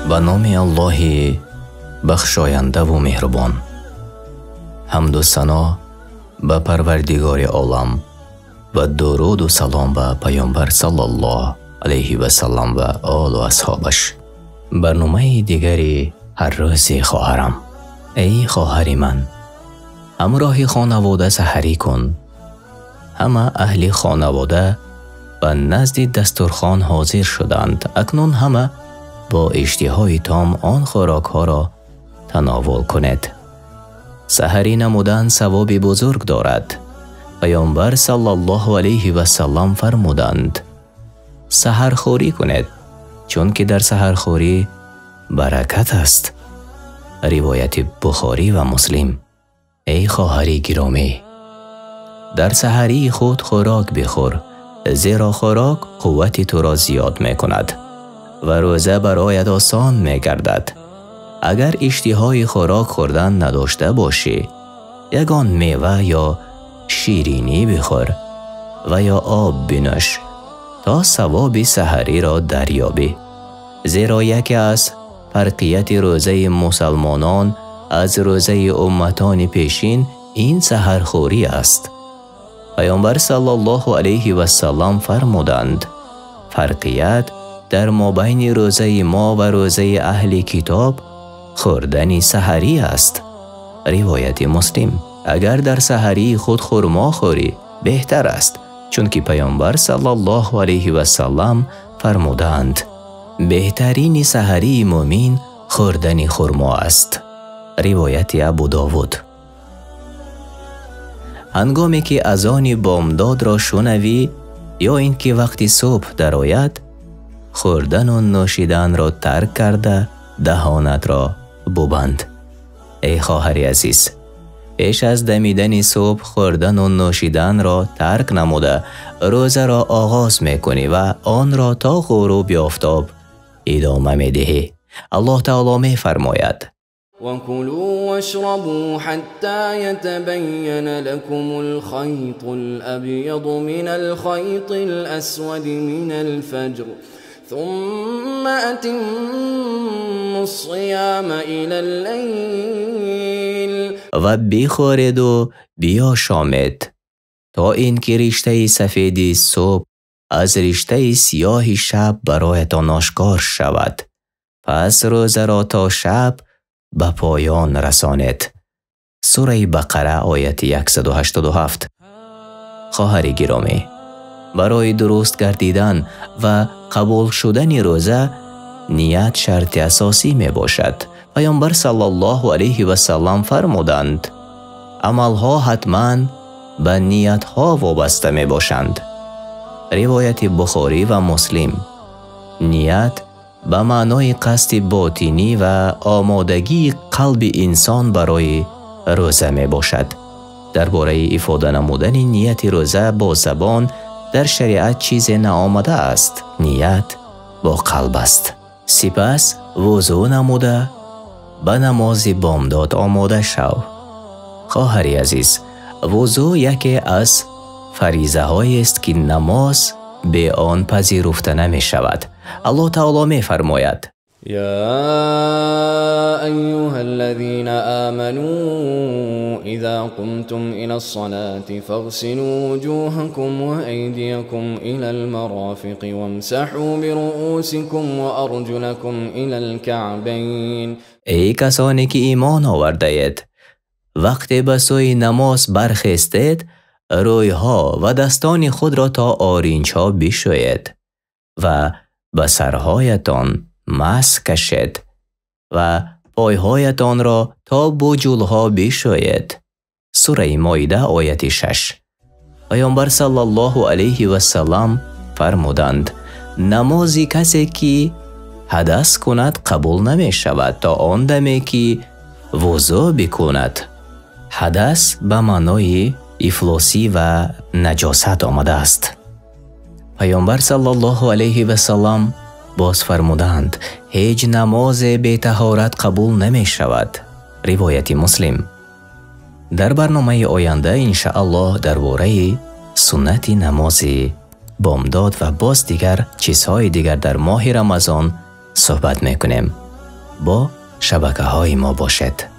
به نام الله بخشاینده و مهربان. حمد و ثنا به پروردگار عالم و درود و سلام به پیامبر صلی الله علیه و سلم و آل و اصحابش. برنامه دیگری هر روز خواهرم. ای خواهر من، همراه خانواده سحری کن. همه اهل خانواده به نزد دسترخوان حاضر شدند. اکنون همه با اشتهای تام آن خوراک ها را تناول کنید. سحری نمودن ثواب بزرگ دارد. پیامبر صلی الله علیه و سلم فرمودند سحرخوری کنید، چون که در سحرخوری برکت است. روایت بخاری و مسلم. ای خواهری گرامی، در سحری خود خوراک بخور، زیرا خوراک قوت تو را زیاد می کند و روزه برایت آسان می گردد. اگر اشتهای خوراک خوردن نداشته باشی، یگان میوه یا شیرینی بخور و یا آب بنوش تا ثواب سحری را دریابی. زیرا یکی از فرقیت روزه مسلمانان از روزه امتان پیشین این سحرخوری است. پیامبر صلی الله علیه و سلم فرمودند فرقیت در مابین روزه ما و روزه اهل کتاب خوردن سحری است. روایت مسلم. اگر در سحری خود خرما خوری بهتر است، چون که پیامبر صلی الله علیه و سلم فرمودند بهترین سحری مؤمن خوردن خرما است. روایت ابو داود. هنگامی که اذان بامداد را شنوی یا اینکه وقتی صبح درآید، خوردن و نوشیدن را ترک کرده دهانت را ببند. ای خواهر عزیز، پیش از دمیدن صبح خوردن و نوشیدن را ترک نموده روزه را آغاز میکنی و آن را تا غروب آفتاب ادامه میدهی. الله تعالی میفرماید وَكُلُوا وَاشْرَبُوا حَتَّى يَتَبَيَّنَ لَكُمُ الْخَيْطُ الْأَبْيَضُ مِنَ الْخَيْطِ الْأَسْوَدِ مِنَ الْفَجْرِ ثُمَّ أَتِمُّوا الصِّيَامَ إِلَى اللَّيْلِ. و بخورید و بیاشامید تا اینکه رشته سفید صبح از رشته سیاه شب برایتان آشکار شود. پس روزه را تا شب به پایان رسانید. سوره بقره آیت 187. خواهر گرامی، برای درست گردیدن و قبول شدن روزه نیت شرط اساسی می باشد. پیامبر صلی الله علیه و سلم فرمودند عملها حتما به نیتها وابسته می باشند. روایت بخاری و مسلم. نیت به معنای قصد باطنی و آمادگی قلب انسان برای روزه می باشد. درباره افاده نمودن نیت روزه با زبان در شریعت چیز نآمده است. نیت با قلب است. سپس وضو نموده به نماز بامداد آماده شو. خواهری عزیز، وضو یکی از فریضه هایی است که نماز به آن پذیرفته نمی شود. الله تعالی می فرماید یا ایها الذین آمنوا اذا قمتم الى الصلاة فاغسلوا وجوهكم وأيديكم الى المرافق وامسحوا برؤوسكم وأرجلكم الى الكعبین. ای کسانی که ایمان آورده اید، وقتی به سوی نماز برخیستید رویها و دستان خود را تا آرینچها بشویید و به سرهایتان مس کشید و پایهایتان را تا بجولها بشویید. سوره مائده آیت 6. پیامبر صلی الله علیه و سلم فرمودند نمازی کسی که حدث کند قبول نمی شود تا آن دمی که وضو بکند. حدث به معنای افلاسی و نجاست آمده است. پیامبر صلی الله علیه و سلم باز فرمودند هیچ نماز بی طهارت قبول نمی شود. روایت مسلم. در برنامه آینده انشاءالله درباره سنت نماز بامداد و باز دیگر چیزهای دیگر در ماه رمضان صحبت میکنیم. با شبکه‌های ما باشد.